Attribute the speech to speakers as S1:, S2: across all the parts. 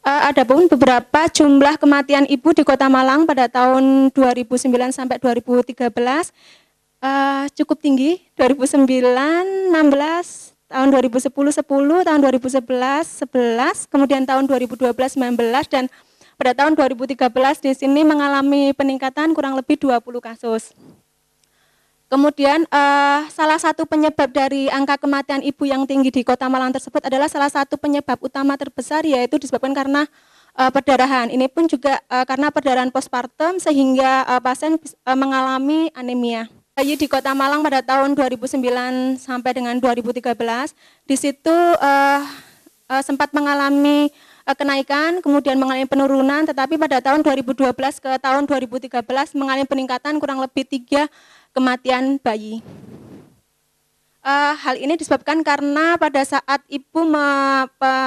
S1: Adapun beberapa jumlah kematian ibu di Kota Malang pada tahun 2009 sampai 2013 cukup tinggi. 2009 16, tahun 2010 10, tahun 2011 11, kemudian tahun 2012 19, dan pada tahun 2013 di sini mengalami peningkatan kurang lebih 20 kasus. Kemudian salah satu penyebab dari angka kematian ibu yang tinggi di Kota Malang tersebut adalah salah satu penyebab utama terbesar, yaitu disebabkan karena perdarahan. Ini pun juga karena perdarahan postpartum sehingga pasien mengalami anemia. Bayi di Kota Malang pada tahun 2009 sampai dengan 2013 di situ sempat mengalami kenaikan, kemudian mengalami penurunan, tetapi pada tahun 2012 ke tahun 2013 mengalami peningkatan kurang lebih 3 kematian bayi. Hal ini disebabkan karena pada saat ibu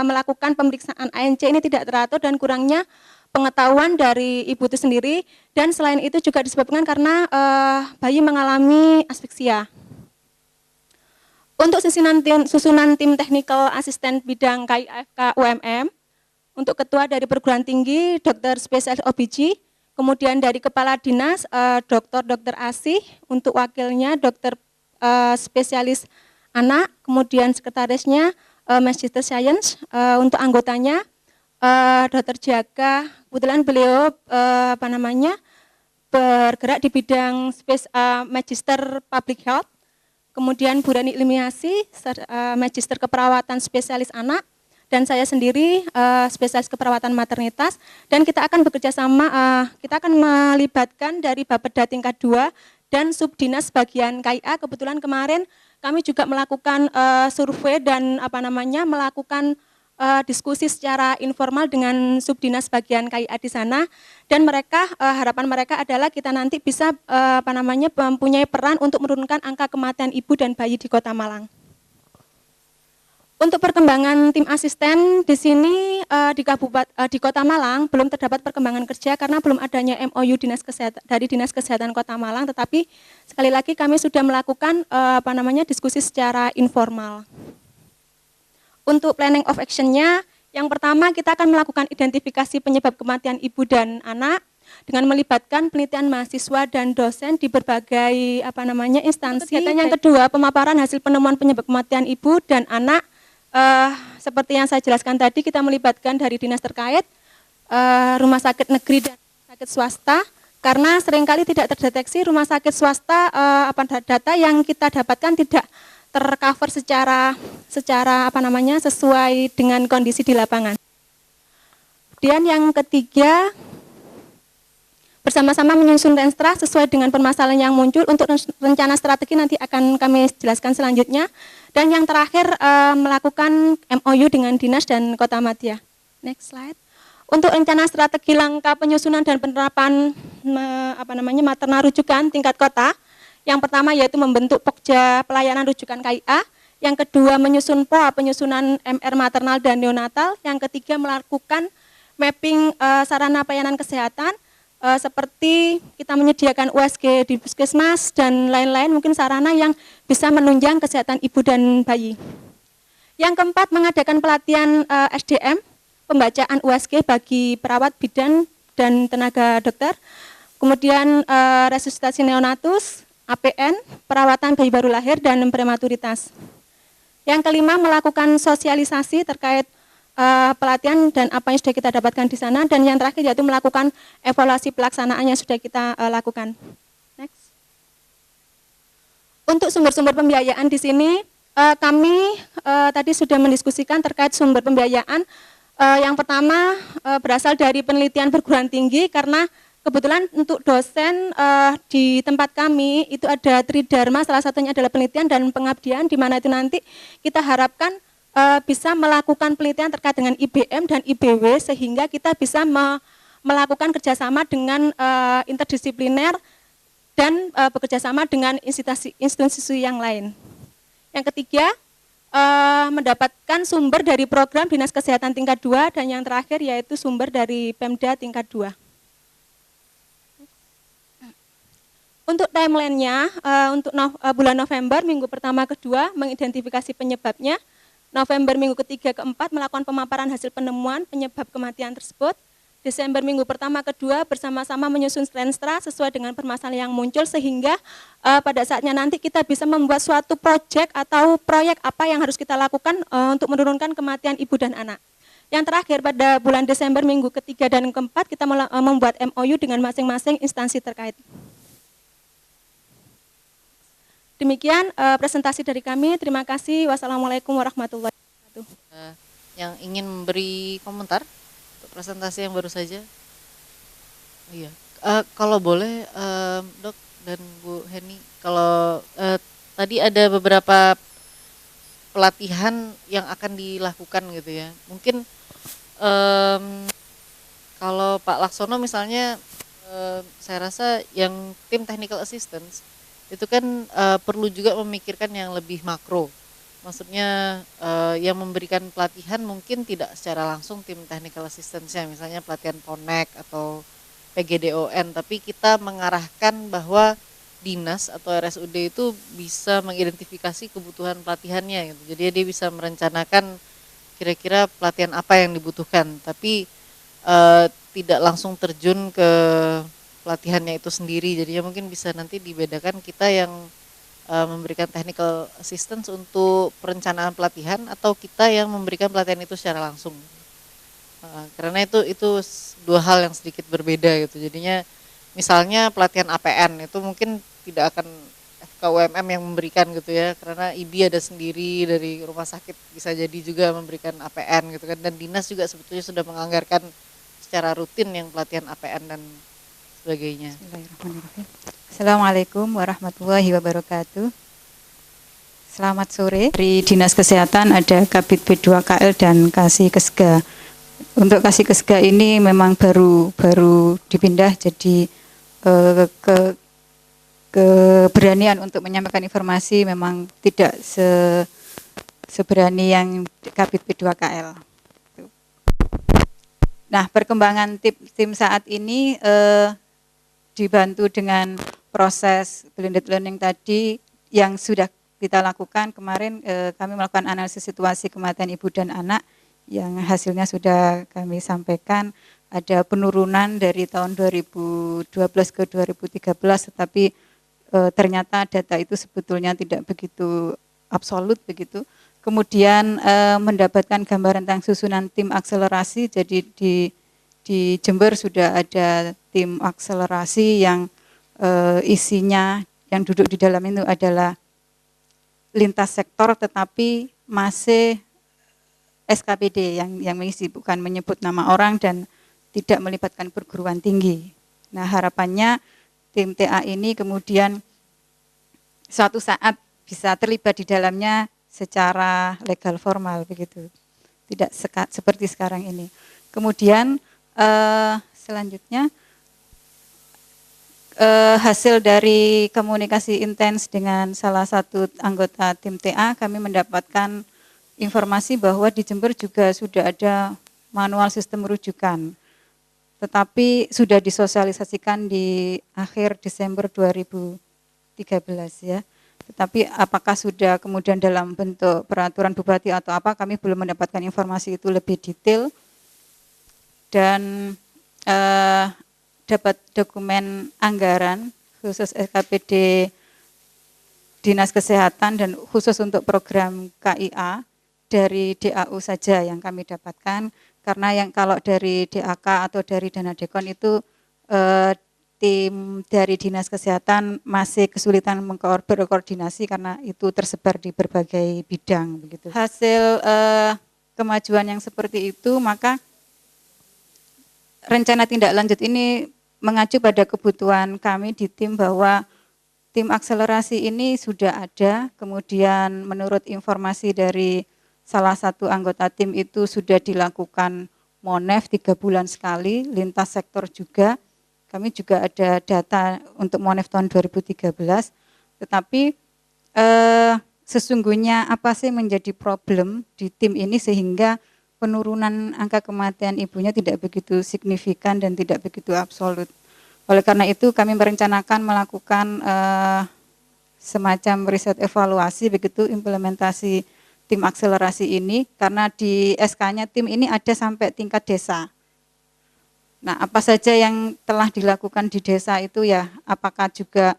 S1: melakukan pemeriksaan ANC ini tidak teratur dan kurangnya pengetahuan dari ibu itu sendiri, dan selain itu juga disebabkan karena bayi mengalami asfiksia. Untuk susunan tim technical asisten bidang KIFK UMM, untuk ketua dari perguruan tinggi dokter spesialis OBG, kemudian dari kepala dinas dokter Asih, untuk wakilnya dokter spesialis anak, kemudian sekretarisnya Magister Science, untuk anggotanya dokter Jaka, kebetulan beliau bergerak di bidang Magister Public Health, kemudian Bu Rani Ilmiasi, Magister Keperawatan Spesialis Anak, dan saya sendiri spesialis keperawatan maternitas, dan kita akan bekerja sama, kita akan melibatkan dari Bapeda tingkat 2 dan Subdinas bagian KIA. Kebetulan kemarin kami juga melakukan survei dan melakukan diskusi secara informal dengan Subdinas bagian KIA di sana, dan mereka harapan mereka adalah kita nanti bisa mempunyai peran untuk menurunkan angka kematian ibu dan bayi di Kota Malang. Untuk perkembangan tim asisten di sini di Kota Malang belum terdapat perkembangan kerja karena belum adanya MOU dari Dinas Kesehatan Kota Malang, tetapi sekali lagi kami sudah melakukan diskusi secara informal. Untuk planning of action-nya, yang pertama kita akan melakukan identifikasi penyebab kematian ibu dan anak dengan melibatkan penelitian mahasiswa dan dosen di berbagai instansi. Kegiatan yang kedua, pemaparan hasil penemuan penyebab kematian ibu dan anak. Seperti yang saya jelaskan tadi, kita melibatkan dari dinas terkait, rumah sakit negeri dan sakit swasta, karena seringkali tidak terdeteksi rumah sakit swasta, data yang kita dapatkan tidak tercover secara sesuai dengan kondisi di lapangan. Kemudian yang ketiga, bersama-sama menyusun renstra sesuai dengan permasalahan yang muncul. Untuk rencana strategi nanti akan kami jelaskan selanjutnya. Dan yang terakhir melakukan MOU dengan dinas dan kota madya. Next slide. Untuk rencana strategi langkah penyusunan dan penerapan maternal rujukan tingkat kota. Yang pertama yaitu membentuk Pokja Pelayanan Rujukan KIA. Yang kedua menyusun POA penyusunan MR maternal dan neonatal. Yang ketiga melakukan mapping sarana pelayanan kesehatan. Seperti kita menyediakan USG di puskesmas dan lain-lain, mungkin sarana yang bisa menunjang kesehatan ibu dan bayi. Yang keempat, mengadakan pelatihan SDM, pembacaan USG bagi perawat bidan dan tenaga dokter, kemudian resusitasi neonatus, APN, perawatan bayi baru lahir dan prematuritas. Yang kelima, melakukan sosialisasi terkait pelatihan dan apa yang sudah kita dapatkan di sana, dan yang terakhir yaitu melakukan evaluasi pelaksanaan yang sudah kita lakukan. Next. Untuk sumber-sumber pembiayaan di sini kami tadi sudah mendiskusikan terkait sumber pembiayaan. Yang pertama berasal dari penelitian perguruan tinggi, karena kebetulan untuk dosen di tempat kami itu ada tridharma, salah satunya adalah penelitian dan pengabdian, di mana itu nanti kita harapkan bisa melakukan penelitian terkait dengan IBM dan IBW, sehingga kita bisa melakukan kerjasama dengan interdisipliner dan bekerjasama dengan institusi yang lain. Yang ketiga, mendapatkan sumber dari program Dinas Kesehatan tingkat 2, dan yang terakhir yaitu sumber dari Pemda tingkat 2. Untuk timeline-nya, untuk bulan November, minggu pertama kedua, mengidentifikasi penyebabnya. November minggu ketiga keempat melakukan pemaparan hasil penemuan penyebab kematian tersebut. Desember minggu pertama kedua bersama-sama menyusun renstra sesuai dengan permasalahan yang muncul sehingga pada saatnya nanti kita bisa membuat suatu proyek atau proyek apa yang harus kita lakukan untuk menurunkan kematian ibu dan anak. Yang terakhir pada bulan Desember minggu ketiga dan keempat kita membuat MOU dengan masing-masing instansi terkait. Demikian presentasi dari kami. Terima kasih. Wassalamualaikum warahmatullahi wabarakatuh.
S2: Yang ingin memberi komentar untuk presentasi yang baru saja? Iya. Kalau boleh, Dok dan Bu Heni, kalau tadi ada beberapa pelatihan yang akan dilakukan gitu ya. Mungkin kalau Pak Laksono misalnya, saya rasa yang tim technical assistance itu kan perlu juga memikirkan yang lebih makro. Maksudnya yang memberikan pelatihan mungkin tidak secara langsung tim technical assistance-nya, misalnya pelatihan Ponek atau PGDON, tapi kita mengarahkan bahwa dinas atau RSUD itu bisa mengidentifikasi kebutuhan pelatihannya gitu. Jadi dia bisa merencanakan kira-kira pelatihan apa yang dibutuhkan, tapi tidak langsung terjun ke pelatihannya itu sendiri. Jadinya mungkin bisa nanti dibedakan kita yang memberikan technical assistance untuk perencanaan pelatihan atau kita yang memberikan pelatihan itu secara langsung. Karena itu dua hal yang sedikit berbeda gitu. Jadinya misalnya pelatihan APN itu mungkin tidak akan FKUMM yang memberikan gitu ya, karena IBI ada sendiri, dari rumah sakit bisa jadi juga memberikan APN gitu kan, dan dinas juga sebetulnya sudah menganggarkan secara rutin yang pelatihan APN dan sebagainya.
S3: Bismillahirrahmanirrahim. Assalamualaikum warahmatullahi wabarakatuh. Selamat sore. Dari Dinas Kesehatan ada Kabid B2KL dan Kasih Kesga. Untuk Kasih Kesga ini memang baru dipindah, jadi keberanian untuk menyampaikan informasi memang tidak seberani yang Kabid B2KL. Nah, perkembangan tim saat ini dibantu dengan proses blended learning tadi yang sudah kita lakukan. Kemarin kami melakukan analisis situasi kematian ibu dan anak yang hasilnya sudah kami sampaikan. Ada penurunan dari tahun 2012 ke 2013, tetapi ternyata data itu sebetulnya tidak begitu absolut begitu. Kemudian mendapatkan gambaran tentang susunan tim akselerasi. Jadi di Jember sudah ada tim akselerasi yang isinya yang duduk di dalam itu adalah lintas sektor, tetapi masih SKPD yang mengisi, bukan menyebut nama orang dan tidak melibatkan perguruan tinggi. Nah, harapannya tim TA ini kemudian suatu saat bisa terlibat di dalamnya secara legal formal begitu, tidak seperti sekarang ini. Kemudian selanjutnya hasil dari komunikasi intens dengan salah satu anggota tim TA, kami mendapatkan informasi bahwa di Jember juga sudah ada manual sistem rujukan, tetapi sudah disosialisasikan di akhir Desember 2013 ya. Tetapi apakah sudah kemudian dalam bentuk peraturan bupati atau apa, kami belum mendapatkan informasi itu lebih detail. Dan dapat dokumen anggaran khusus SKPD Dinas Kesehatan dan khusus untuk program KIA dari DAU saja yang kami dapatkan, karena yang kalau dari DAK atau dari dana dekon itu tim dari Dinas Kesehatan masih kesulitan berkoordinasi karena itu tersebar di berbagai bidang begitu. Hasil kemajuan yang seperti itu, maka rencana tindak lanjut ini mengacu pada kebutuhan kami di tim bahwa tim akselerasi ini sudah ada, kemudian menurut informasi dari salah satu anggota tim itu sudah dilakukan MONEF 3 bulan sekali, lintas sektor juga. Kami juga ada data untuk MONEF tahun 2013, tetapi sesungguhnya apa sih menjadi problem di tim ini sehingga penurunan angka kematian ibunya tidak begitu signifikan dan tidak begitu absolut. Oleh karena itu kami merencanakan melakukan semacam riset evaluasi begitu implementasi tim akselerasi ini, karena di SK-nya tim ini ada sampai tingkat desa. Nah, apa saja yang telah dilakukan di desa itu ya, apakah juga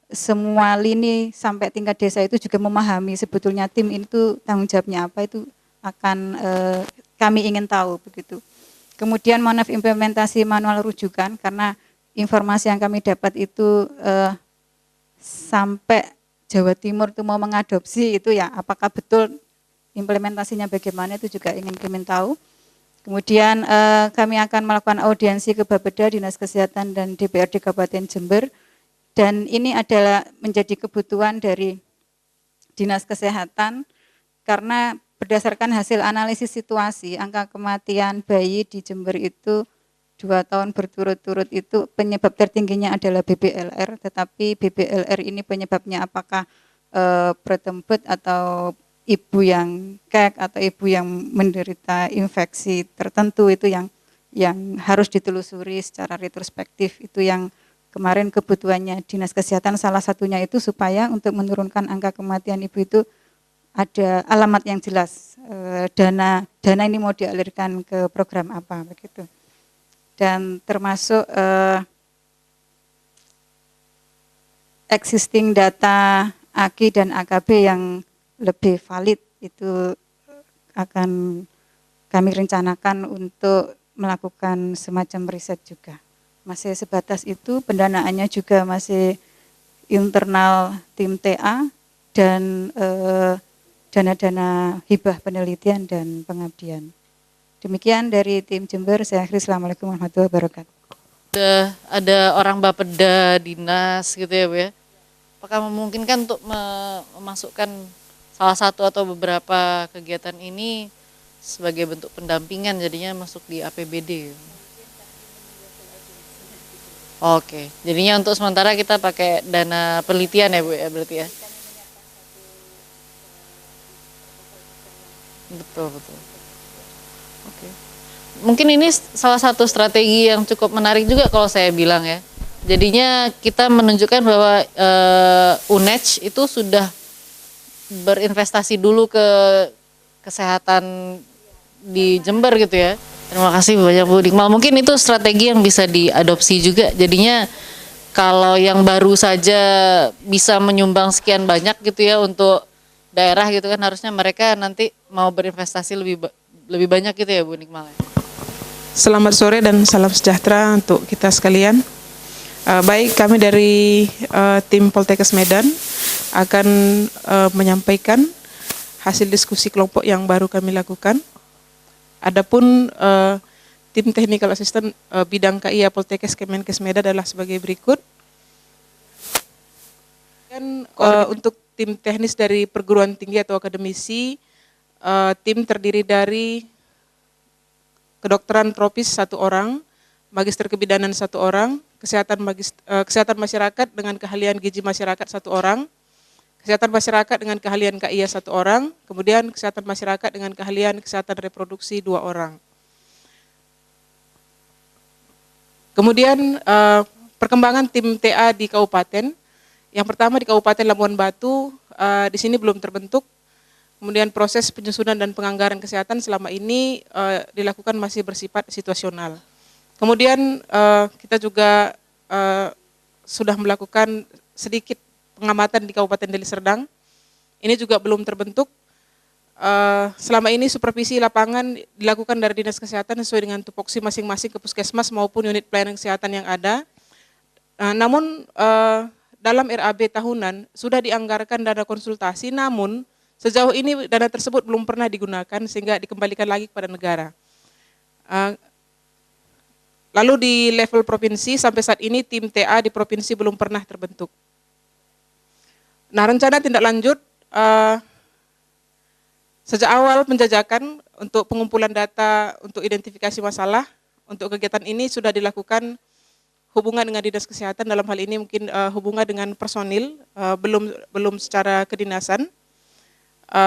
S3: semua lini sampai tingkat desa itu juga memahami sebetulnya tim itu tanggung jawabnya apa, itu akan kami ingin tahu begitu. Kemudian monaf implementasi manual rujukan, karena informasi yang kami dapat itu sampai Jawa Timur itu mau mengadopsi itu ya, apakah betul implementasinya bagaimana, itu juga ingin kami tahu. Kemudian kami akan melakukan audiensi ke Bapeda, Dinas Kesehatan dan DPRD Kabupaten Jember. Dan ini adalah menjadi kebutuhan dari Dinas Kesehatan karena berdasarkan hasil analisis situasi, angka kematian bayi di Jember itu 2 tahun berturut-turut itu penyebab tertingginya adalah BBLR, tetapi BBLR ini penyebabnya apakah pretembet atau ibu yang kek atau ibu yang menderita infeksi tertentu, itu yang harus ditelusuri secara retrospektif. Itu yang kemarin kebutuhannya Dinas Kesehatan, salah satunya itu supaya untuk menurunkan angka kematian ibu itu ada alamat yang jelas, dana ini mau dialirkan ke program apa begitu. Dan termasuk existing data AKI dan AKB yang lebih valid itu akan kami rencanakan untuk melakukan semacam riset juga. Masih sebatas itu, pendanaannya juga masih internal tim TA dan dana-dana hibah penelitian dan pengabdian. Demikian dari tim Jember, saya akhiri. Assalamualaikum warahmatullahi wabarakatuh.
S2: Ada orang Bapeda, dinas gitu ya Bu ya. Apakah memungkinkan untuk memasukkan salah satu atau beberapa kegiatan ini sebagai bentuk pendampingan jadinya masuk di APBD? Oke, jadinya untuk sementara kita pakai dana penelitian ya Bu ya berarti ya. Betul. Oke. Mungkin ini salah satu strategi yang cukup menarik juga kalau saya bilang ya. Jadinya kita menunjukkan bahwa UNED itu sudah berinvestasi dulu ke kesehatan di Jember gitu ya. Terima kasih banyak Bu Dikmal. Mungkin itu strategi yang bisa diadopsi juga. Jadinya kalau yang baru saja bisa menyumbang sekian banyak gitu ya untuk daerah gitu kan, harusnya mereka nanti mau berinvestasi lebih banyak gitu ya Bu Dikmal.
S4: Selamat sore dan salam sejahtera untuk kita sekalian. Baik, kami dari tim Poltekkes Medan akan menyampaikan hasil diskusi kelompok yang baru kami lakukan. Adapun tim Technical Assistant bidang KIA Poltekkes Kemenkes Medan adalah sebagai berikut. Dan untuk tim teknis dari perguruan tinggi atau akademisi, tim terdiri dari kedokteran tropis 1 orang, magister kebidanan 1 orang, kesehatan masyarakat dengan keahlian gizi masyarakat 1 orang, kesehatan masyarakat dengan keahlian KIA 1 orang, kemudian kesehatan masyarakat dengan keahlian kesehatan reproduksi 2 orang. Kemudian perkembangan tim TA di kabupaten. Yang pertama di Kabupaten Labuan Batu, di sini belum terbentuk. Kemudian proses penyusunan dan penganggaran kesehatan selama ini dilakukan masih bersifat situasional. Kemudian kita juga sudah melakukan sedikit pengamatan di Kabupaten Deli Serdang. Ini juga belum terbentuk. Selama ini supervisi lapangan dilakukan dari Dinas Kesehatan sesuai dengan tupoksi masing-masing ke puskesmas maupun unit pelayanan kesehatan yang ada. Namun dalam RAB tahunan sudah dianggarkan dana konsultasi, namun sejauh ini dana tersebut belum pernah digunakan sehingga dikembalikan lagi kepada negara. Lalu di level provinsi sampai saat ini tim TA di provinsi belum pernah terbentuk. Nah, rencana tindak lanjut sejak awal penjajakan untuk pengumpulan data untuk identifikasi masalah untuk kegiatan ini sudah dilakukan hubungan dengan Dinas Kesehatan, dalam hal ini mungkin hubungan dengan personil, belum secara kedinasan,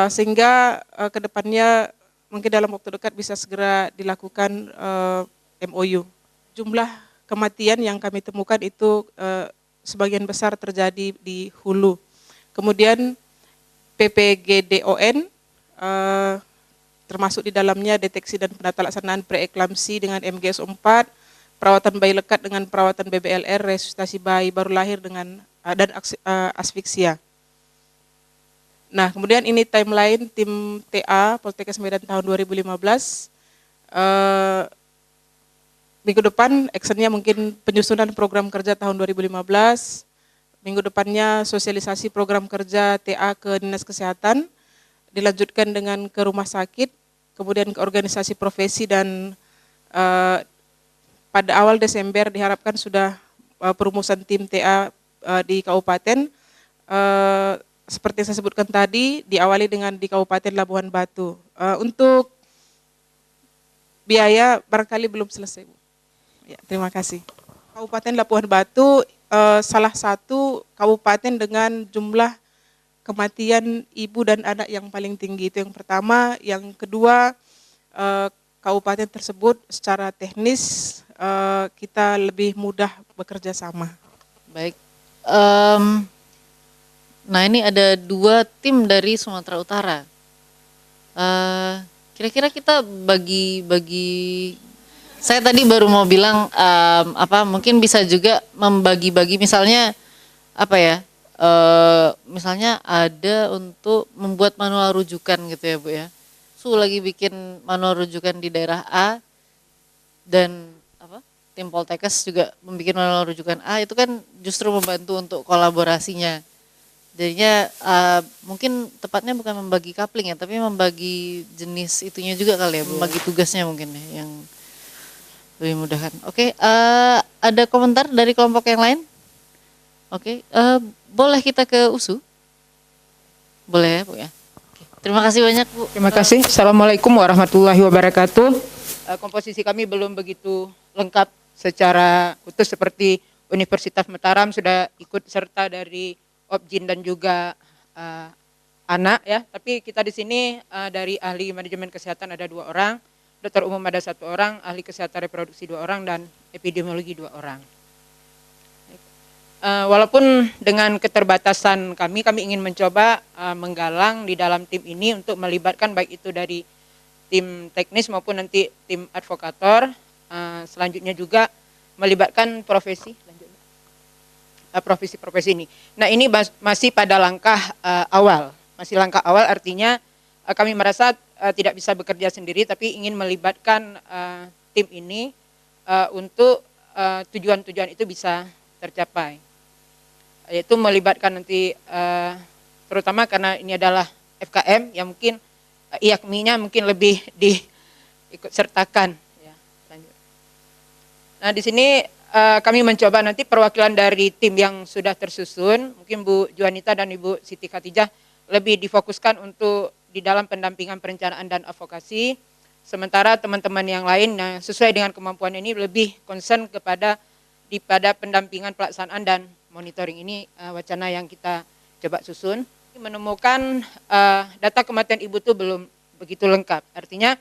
S4: sehingga kedepannya mungkin dalam waktu dekat bisa segera dilakukan MOU. Jumlah kematian yang kami temukan itu sebagian besar terjadi di hulu. Kemudian PPGDON termasuk di dalamnya deteksi dan penata laksanaan preeklamsi dengan MGSO 4, perawatan bayi lekat dengan perawatan BBLR, resusitasi bayi baru lahir dengan dan asfiksia. Nah, kemudian ini timeline tim TA Poltekkes Medan tahun 2015. Minggu depan actionnya mungkin penyusunan program kerja tahun 2015. Minggu depannya sosialisasi program kerja TA ke Dinas Kesehatan, dilanjutkan dengan ke rumah sakit, kemudian ke organisasi profesi, dan pada awal Desember diharapkan sudah perumusan tim TA di kabupaten. Seperti yang saya sebutkan tadi, diawali dengan di Kabupaten Labuhan Batu. Untuk biaya barangkali belum selesai, Bu. Ya, terima kasih. Kabupaten Labuhan Batu salah satu kabupaten dengan jumlah kematian ibu dan anak yang paling tinggi, itu yang pertama. Yang kedua, kabupaten tersebut secara teknis kita lebih mudah bekerja sama.
S2: Baik. Nah, ini ada 2 tim dari Sumatera Utara. Kira-kira kita bagi saya tadi baru mau bilang mungkin bisa juga membagi-bagi, misalnya misalnya ada untuk membuat manual rujukan gitu ya, Bu ya. Lagi bikin manual rujukan di daerah A, dan tim Poltekkes juga membuat manual rujukan A, itu kan justru membantu untuk kolaborasinya. Jadinya mungkin tepatnya bukan membagi coupling ya, tapi membagi jenis itunya juga kali ya, membagi tugasnya mungkin ya, yang lebih mudahkan. Oke, ada komentar dari kelompok yang lain? Oke, boleh kita ke USU? Boleh ya, Bu ya. Oke, terima kasih banyak, Bu.
S5: Terima kasih. Assalamualaikum warahmatullahi wabarakatuh. Komposisi kami belum begitu lengkap secara utuh seperti Universitas Mataram sudah ikut serta dari Opjin dan juga anak ya. Tapi kita di sini dari ahli manajemen kesehatan ada 2 orang, dokter umum ada 1 orang, ahli kesehatan reproduksi 2 orang, dan epidemiologi 2 orang. Walaupun dengan keterbatasan kami ingin mencoba menggalang di dalam tim ini untuk melibatkan baik itu dari tim teknis maupun nanti tim advokator. Selanjutnya juga melibatkan profesi ini. Nah, ini masih pada langkah awal. Masih langkah awal, artinya kami merasa tidak bisa bekerja sendiri, tapi ingin melibatkan tim ini untuk tujuan-tujuan itu bisa tercapai. Yaitu melibatkan nanti terutama karena ini adalah FKM yang mungkin IAKMI-nya mungkin lebih diikut sertakan. Ya, lanjut. Nah, di sini kami mencoba nanti perwakilan dari tim yang sudah tersusun, mungkin Bu Juanita dan Ibu Siti Khatijah lebih difokuskan untuk di dalam pendampingan perencanaan dan advokasi, sementara teman-teman yang lain sesuai dengan kemampuan ini lebih concern pada pendampingan pelaksanaan dan monitoring. Ini wacana yang kita coba susun. Menemukan data kematian ibu itu belum begitu lengkap, artinya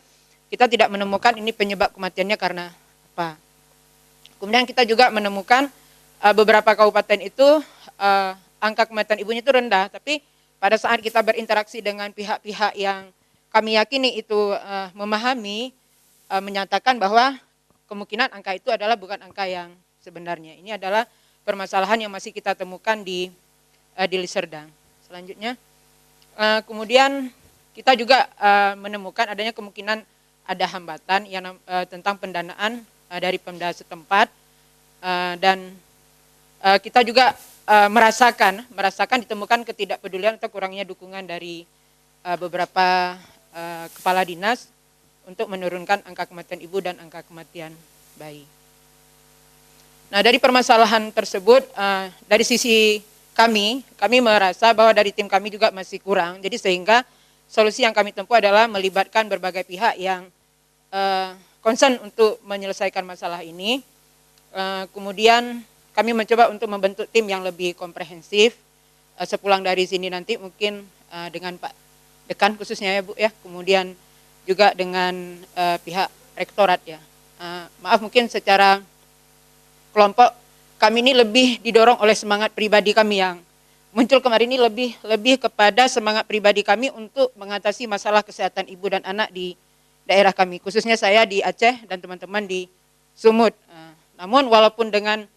S5: kita tidak menemukan ini penyebab kematiannya karena apa. Kemudian kita juga menemukan beberapa kabupaten itu angka kematian ibunya itu rendah, tapi pada saat kita berinteraksi dengan pihak-pihak yang kami yakini itu memahami, menyatakan bahwa kemungkinan angka itu adalah bukan angka yang sebenarnya. Ini adalah permasalahan yang masih kita temukan di Liserdang. Selanjutnya, kemudian kita juga menemukan adanya kemungkinan ada hambatan yang tentang pendanaan dari Pemda setempat, dan kita juga merasakan ditemukan ketidakpedulian atau kurangnya dukungan dari beberapa kepala dinas untuk menurunkan angka kematian ibu dan angka kematian bayi. Nah, dari permasalahan tersebut, dari sisi kami merasa bahwa dari tim kami juga masih kurang. Jadi sehingga solusi yang kami tempuh adalah melibatkan berbagai pihak yang concern untuk menyelesaikan masalah ini. Kemudian kami mencoba untuk membentuk tim yang lebih komprehensif. Sepulang dari sini nanti mungkin dengan Pak Dekan khususnya ya Bu ya, kemudian juga dengan pihak rektorat ya. Maaf, mungkin secara kelompok kami ini lebih didorong oleh semangat pribadi kami yang muncul kemarin ini lebih kepada semangat pribadi kami untuk mengatasi masalah kesehatan ibu dan anak di daerah kami, khususnya saya di Aceh dan teman-teman di Sumut. Namun walaupun dengan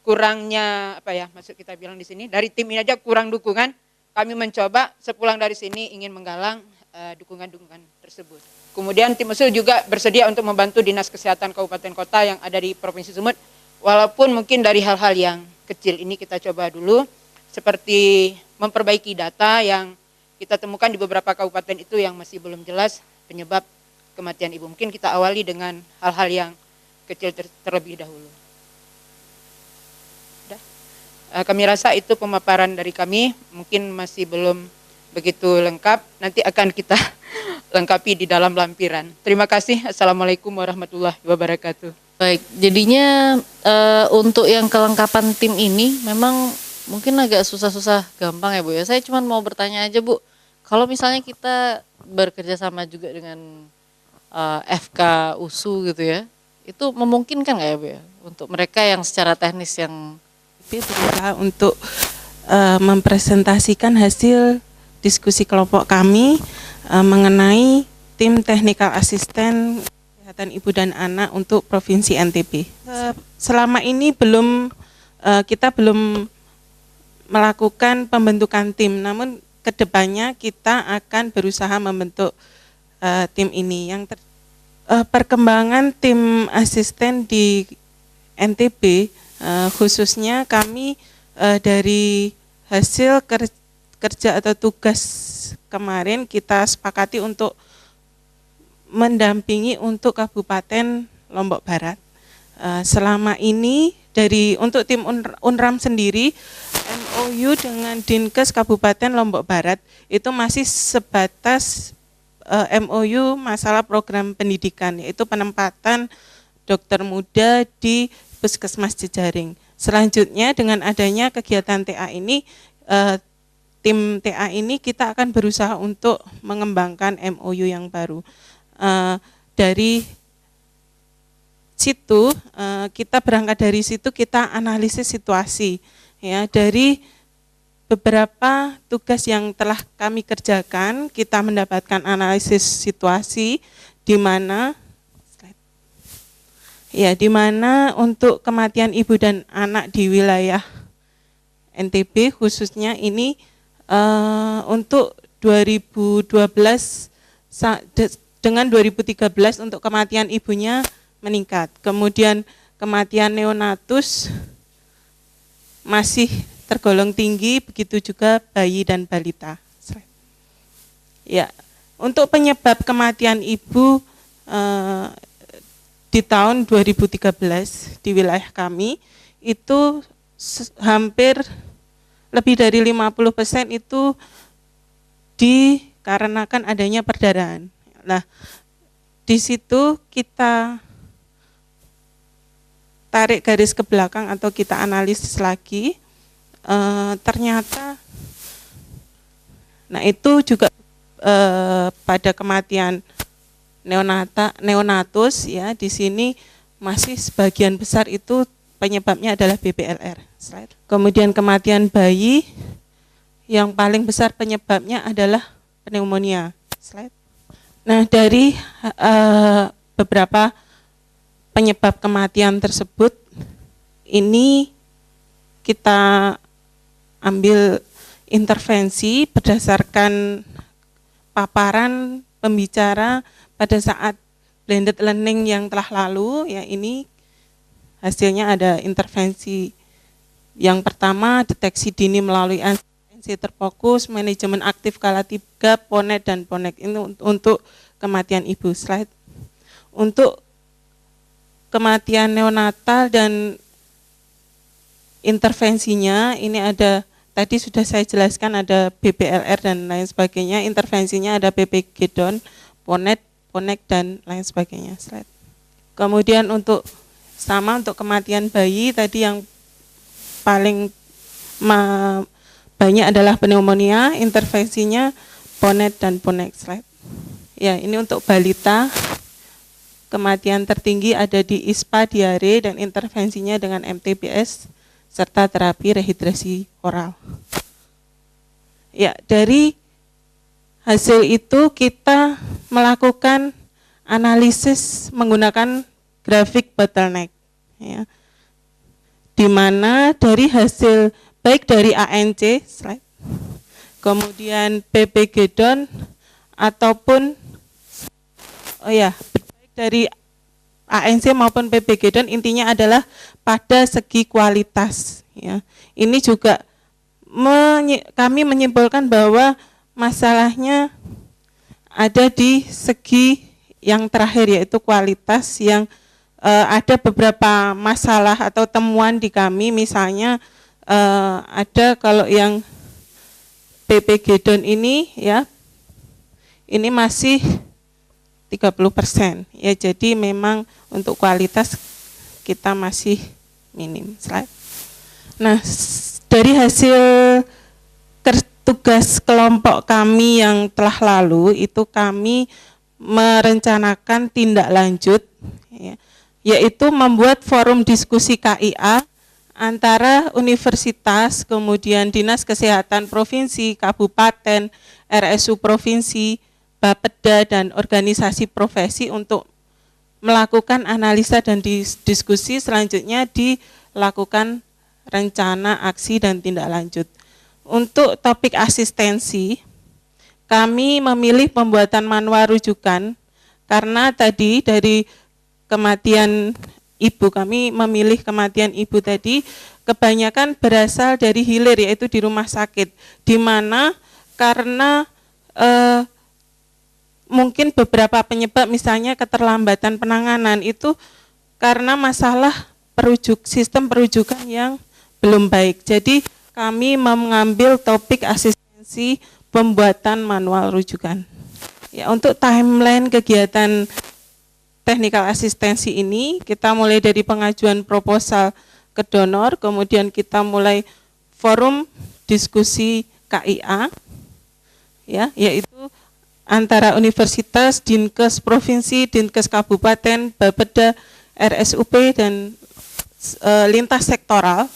S5: kurangnya maksud kita bilang di sini dari tim ini aja kurang dukungan, kami mencoba sepulang dari sini ingin menggalang dukungan-dukungan tersebut. Kemudian tim usul juga bersedia untuk membantu Dinas Kesehatan Kabupaten Kota yang ada di Provinsi Sumut, walaupun mungkin dari hal-hal yang kecil ini kita coba dulu, seperti memperbaiki data yang kita temukan di beberapa kabupaten itu yang masih belum jelas penyebab kematian ibu. Mungkin kita awali dengan hal-hal yang kecil terlebih dahulu. Kami rasa itu pemaparan dari kami, mungkin masih belum begitu lengkap, nanti akan kita lengkapi di dalam lampiran. Terima kasih. Assalamualaikum warahmatullahi wabarakatuh.
S2: Baik, jadinya untuk yang kelengkapan tim ini memang mungkin agak susah-susah gampang ya Bu ya. Saya cuma mau bertanya aja Bu, kalau misalnya kita bekerja sama juga dengan FK USU gitu ya, itu memungkinkan nggak ya Bu ya untuk mereka yang secara teknis yang
S6: berusaha untuk mempresentasikan hasil diskusi kelompok kami mengenai tim technical assistant kesehatan ibu dan anak untuk Provinsi NTB. Selama ini kita belum melakukan pembentukan tim, namun kedepannya kita akan berusaha membentuk tim ini. Perkembangan tim asisten di NTB khususnya kami dari hasil kerja atau tugas kemarin kita sepakati untuk mendampingi untuk Kabupaten Lombok Barat. Selama ini untuk tim UNRAM sendiri, MOU dengan Dinkes Kabupaten Lombok Barat itu masih sebatas MOU masalah program pendidikan, yaitu penempatan dokter muda di Puskesmas Jejaring. Selanjutnya dengan adanya kegiatan TA ini, tim TA ini kita akan berusaha untuk mengembangkan MOU yang baru. Dari situ kita berangkat dari situ kita analisis situasi ya, dari beberapa tugas yang telah kami kerjakan kita mendapatkan analisis situasi di mana untuk kematian ibu dan anak di wilayah NTB khususnya ini untuk 2012 dengan 2013 untuk kematian ibunya meningkat. Kemudian kematian neonatus masih tergolong tinggi, begitu juga bayi dan balita. Ya, untuk penyebab kematian ibu di tahun 2013 di wilayah kami itu hampir lebih dari 50% itu dikarenakan adanya perdarahan. Nah, di situ kita tarik garis ke belakang atau kita analisis lagi, ternyata, nah itu juga pada kematian neonatus ya, di sini masih sebagian besar itu penyebabnya adalah BPLR. Kemudian kematian bayi yang paling besar penyebabnya adalah pneumonia. Nah, dari beberapa penyebab kematian tersebut ini kita ambil intervensi berdasarkan paparan pembicara pada saat blended learning yang telah lalu ya. Ini hasilnya ada intervensi yang pertama, deteksi dini melalui ANC terfokus, manajemen aktif skala 3, PONET dan PONEK. Ini untuk kematian ibu. Slide. Untuk kematian neonatal dan intervensinya ini ada, tadi sudah saya jelaskan, ada BPLR dan lain sebagainya. Intervensinya ada PPG DON, PONET, PONEK dan lain sebagainya. Slide. Kemudian untuk kematian bayi tadi yang paling banyak adalah pneumonia, intervensinya PONET dan PONEK. Slide. Ya, ini untuk balita kematian tertinggi ada di ISPA diare dan intervensinya dengan MTBS serta terapi rehidrasi oral. Ya, dari hasil itu kita melakukan analisis menggunakan grafik bottleneck, ya, di mana dari hasil baik dari ANC slide, kemudian PPG-DON ataupun baik dari ANC maupun PPG-DON, intinya adalah pada segi kualitas, ya. Ini juga kami menyimpulkan bahwa masalahnya ada di segi yang terakhir, yaitu kualitas, yang ada beberapa masalah atau temuan di kami. Misalnya ada kalau yang PPG-DON ini, ya, ini masih 30%, ya, jadi memang untuk kualitas kita masih minim. Slide. Nah, dari hasil tugas kelompok kami yang telah lalu itu kami merencanakan tindak lanjut, ya, yaitu membuat forum diskusi KIA antara universitas, kemudian Dinas Kesehatan Provinsi, Kabupaten, RSU Provinsi, Bapeda, dan organisasi profesi untuk melakukan analisa dan diskusi. Selanjutnya dilakukan rencana aksi dan tindak lanjut. Untuk topik asistensi, kami memilih pembuatan manual rujukan karena tadi dari kematian ibu, kami memilih kematian ibu tadi kebanyakan berasal dari hilir, yaitu di rumah sakit, di mana karena mungkin beberapa penyebab, misalnya keterlambatan penanganan itu karena masalah sistem perujukan yang belum baik. Jadi kami mengambil topik asistensi pembuatan manual rujukan. Ya, untuk timeline kegiatan technical asistensi ini, kita mulai dari pengajuan proposal ke donor, kemudian kita mulai forum diskusi KIA, ya, yaitu antara universitas, Dinkes Provinsi, Dinkes Kabupaten, Bapeda, RSUP, dan lintas sektoral.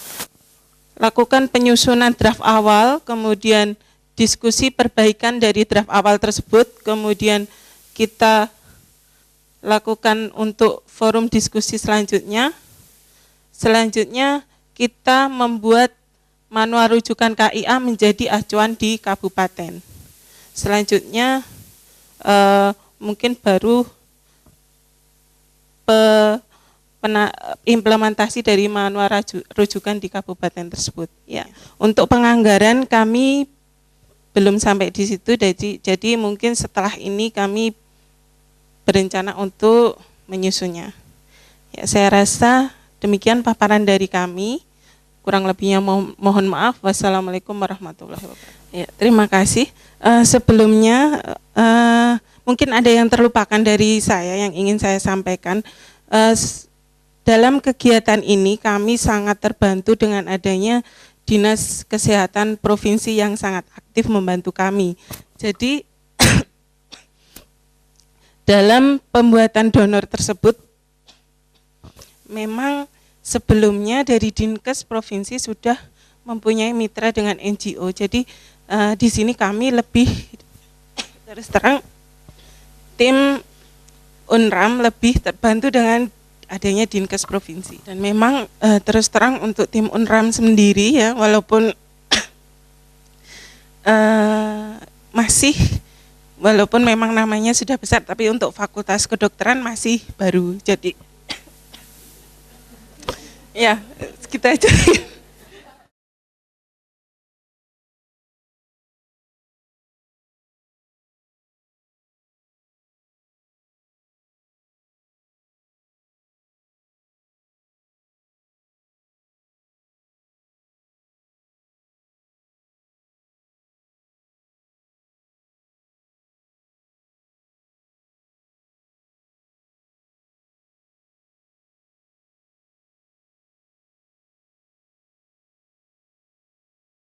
S6: Lakukan penyusunan draft awal, kemudian diskusi perbaikan dari draft awal tersebut, kemudian kita lakukan untuk forum diskusi selanjutnya. Selanjutnya kita membuat manual rujukan KIA menjadi acuan di kabupaten. Selanjutnya mungkin baru implementasi dari manual rujukan di kabupaten tersebut. Ya, untuk penganggaran kami belum sampai di situ, jadi mungkin setelah ini kami berencana untuk menyusunnya. Ya, saya rasa demikian paparan dari kami. Kurang lebihnya mohon maaf. Wassalamualaikum warahmatullahi wabarakatuh. Ya, terima kasih. Sebelumnya mungkin ada yang terlupakan dari saya yang ingin saya sampaikan. Dalam kegiatan ini kami sangat terbantu dengan adanya Dinas Kesehatan Provinsi yang sangat aktif membantu kami. Jadi dalam pembuatan donor tersebut memang sebelumnya dari Dinkes Provinsi sudah mempunyai mitra dengan NGO. Jadi di sini kami lebih terus terang tim UNRAM lebih terbantu dengan adanya Dinkes Provinsi. Dan memang terus terang untuk tim UNRAM sendiri, ya, walaupun walaupun memang namanya sudah besar, tapi untuk fakultas kedokteran masih baru. Jadi ya, kita aja.